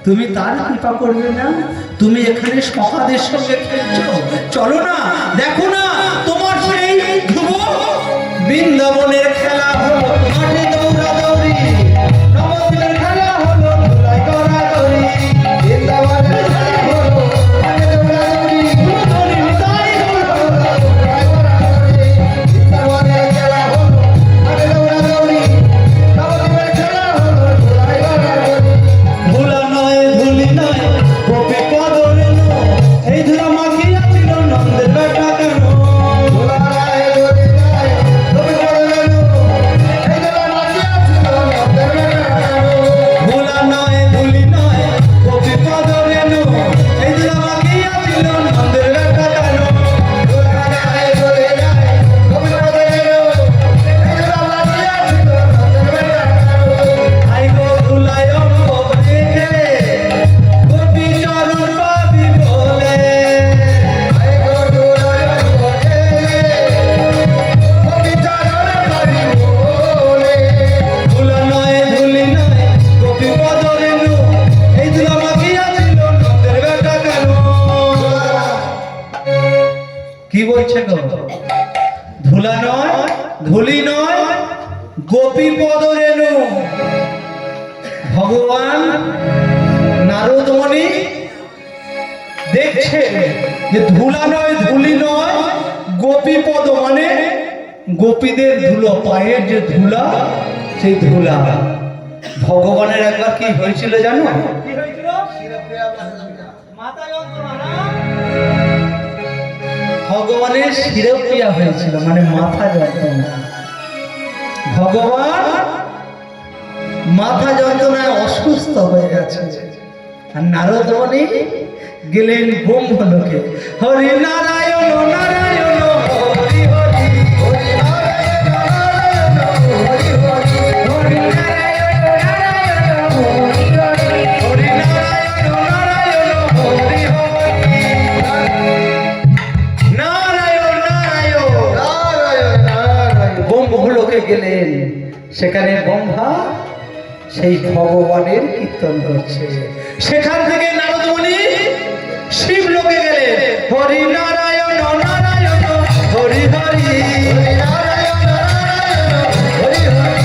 তুমি তার কৃপা করবে না? তুমি এখানে সখাদের সঙ্গে খেলছো, চলো না, দেখো না তোমার সেই ধ্রুব বৃন্দাবনের খেলা হলো মাঠে দৌড়াদৌড়ি, নবদ্বীপের খেলা হলো ধুলায় গড়াগড়ি, বৃন্দাবনের খেলা হলো মাঠে দৌড়াদৌড়ি, ধুলোধরি নিতাই হলো ধুলায় গড়াগড়ি, বৃন্দাবনের খেলা হলো মাঠে দৌড়াদৌড়ি, নবদ্বীপের খেলা হলো ধুলায় গড়াগড়ি। ধুলা নয় ধুলি নয় গোপী পদরে নো, এই ধুলা মাখিয়া ছিল নন্দের বেটা কেন? ধুলা নয় ধুলি নয় গোপী পদরে নো, এই ধুলা মাখিয়া ছিল নন্দের বেটা কেন? ধুলা নয় ধুলি নয় গোপী পদরে নো, এই ধুলা মাখিয়া ছিল নন্দের বেটা কেন? ধুলা নয় ধুলি নয় গোপী পদরে নো, এই ধুলা মাখিয়া ছিল নন্দের বেটা কেন? আই গো ধুলায় অঙ্গ রেখে গোপী চরণ পাবি বলে, আই গো ধুলায় অঙ্গ রেখে গোপী চরণ পাবি বলে। ধুলা নয় ধুলি নয় গোপী পদরে নো, এই ধুলা মাখিয়া ছিল নন্দের বেটা কেন? কি বলছে গো? ধুলা নয় ধুলি নয় গোপী পদরে নো। ভগবান নারদমণি দেখছে যে ধুলা নয় ধুলি নয় গোপী পদ মানে গোপীদের ধুলো, পায়ের যে ধুলা সেই ধুলা। ভগবানের একবার কি হয়েছিল জানো? কি হয়েছিল? মাথা যন্ত্রণা না? ভগবানের শিরোপ্রিয়া হয়েছিল, মানে মাথা যন্ত্রণা। ভগবান মাথা যন্ত্রণায় অসুস্থ হয়ে গেছে, আর নারদমণি গেলেন ব্রহ্মলোকে। হরি নারায়ণ নারায়ণ হরি হরি, হরি নারায়ণ নারায়ণ হরি হরি, হরি নারায়ণ নারায়ণ হরি হরি, হরি নারায়ণ নারায়ণ হরি হরি, নারায়ণ নারায়ণ নারায়ণ নারায়ণ। ব্রহ্মলোকে গেলেন, সেখানে ব্রহ্মা সেই ভগবানের কীর্তন করছে। সেখান থেকে নারদমণি শিবলোকে গেলেন। হরি নারায়ণ নারায়ণ হরি হরি, হরি নারায়ণ নারায়ণ হরি হরি,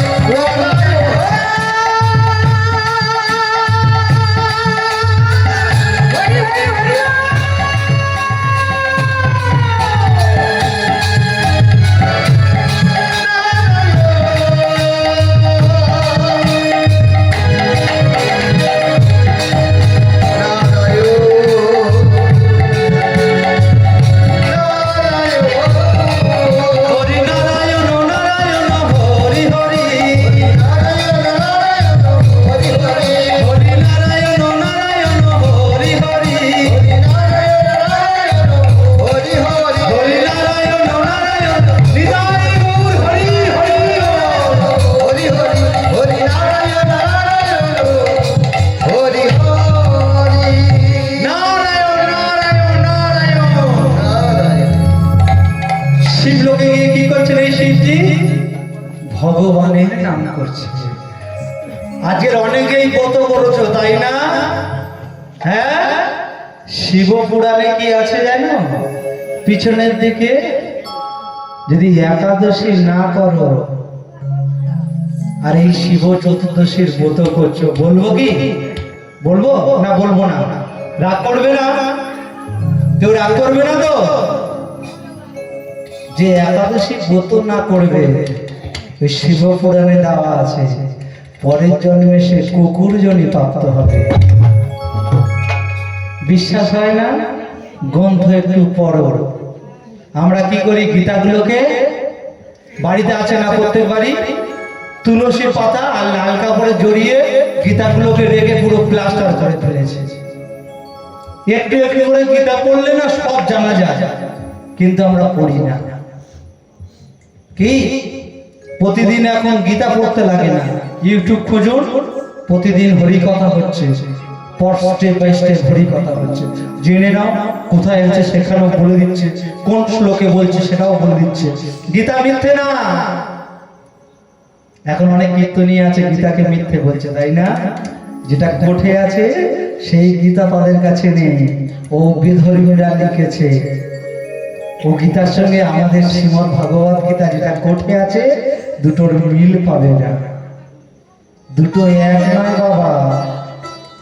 ভগবানের নাম করছে। আজকের অনেকেই কত করেছো তাই না? হ্যাঁ, শিব পুরাণে কি আছে জানো? পিছনের দিকে যদি একাদশী না করো আর এই শিব চতুর্দশীর ব্রত করছো, বলবো কি? বলবো না বলবো না? রাগ করবে না? কেউ রাগ করবে না তো? যে একাদশী ব্রত না করবে, ওই শিব পুরাণে দেওয়া আছে পরের জন্মে সে কুকুর জনি প্রাপ্ত হবে। বিশ্বাস হয় না? গ্রন্থ একটু পড়ো। আমরা কি করি? গীতাগুলোকে বাড়িতে আছে না প্রত্যেক বাড়ি, তুলসী পাতা আর লাল কাপড়ে জড়িয়ে গীতাগুলোকে রেখে পুরো প্লাস্টার করে ফেলেছে। একটু একটু করে গীতা পড়লে না সব জানা যায়, কিন্তু আমরা পড়ি না। কি প্রতিদিন এখন গীতা পড়তে লাগে না, ইউটিউব খুঁজুন, প্রতিদিন হরি কথা হচ্ছে, স্টেপ বাই স্টেপ হরি কথা হচ্ছে। জেনে নাও কোথায় আছে, সেখানেও বলে দিচ্ছে, কোন শ্লোকে বলছে সেটাও বলে দিচ্ছে। গীতা মিথ্যে না। এখন অনেক কীর্তনী আছে গীতাকে মিথ্যে বলছে, তাই না? যেটা কোঠে আছে সেই গীতা তাদের কাছে নেই। ও বিধর্মীরা লিখেছে। ও গীতার সঙ্গে আমাদের শ্রীমদ্ ভগবত গীতা যেটা কোঠে আছে, দুটোর মিল পাবে না, দুটো এক নয় বাবা।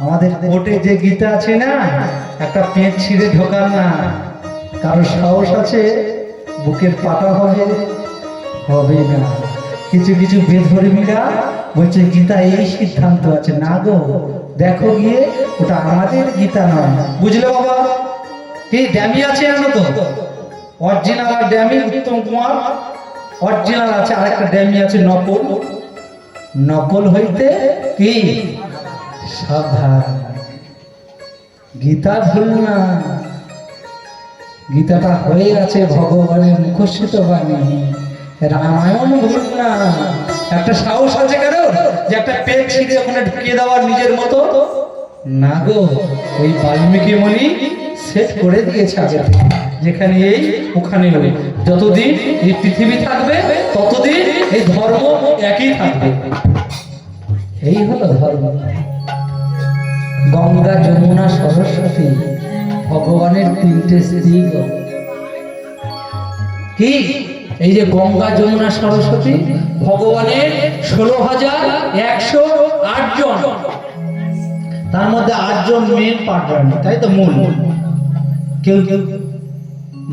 আমাদের কোটে যে গীতা আছে না, একটা পেট ছিঁড়ে ঢোকার না। কারো সাহস আছে বুকের পাটা হবে? হবে না। কিছু কিছু বেধর্মীরা বলছে গীতা এই সিদ্ধান্ত আছে। না গো, দেখো গিয়ে, ওটা আমাদের গীতা নয়। বুঝলে বাবা? কি ড্যামি আছে জানো তো? অরিজিনাল আর ড্যামি উত্তম কুমার অরিজিনাল আছে, আর একটা ড্যামি আছে নকল। নকল হইতে কি সাবধান। গীতা ভুল না, গীতাটা হয়ে আছে ভগবানের মুখস্থিত বাণী। রামায়ণ ভুল না। একটা সাহস আছে কারো যে একটা পেট ছিঁড়ে ওখানে ঢুকিয়ে দেওয়ার নিজের মতো? না গো, ওই বাল্মীকি মুনি সেট করে দিয়েছে আগে থেকে। যেখানে এই ওখানে ওই, যতদিন এই পৃথিবী থাকবে ততদিন এই ধর্ম একই থাকবে। এই হলো ধর্ম। গঙ্গা, যমুনা, সরস্বতী ভগবানের তিনটে স্ত্রী গো। কি এই যে গঙ্গা, যমুনা, সরস্বতী ভগবানের 16,108 জন, তার মধ্যে 8 জন মেন পার্টনার, তাই তো মূল। কেউ কেউ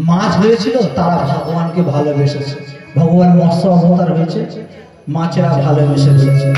মাছ হয়েছিল, তারা ভগবানকে ভালোবেসেছে। ভগবান মৎস্য অবতার হয়েছে, মাছেরা ভালোবেসেছে।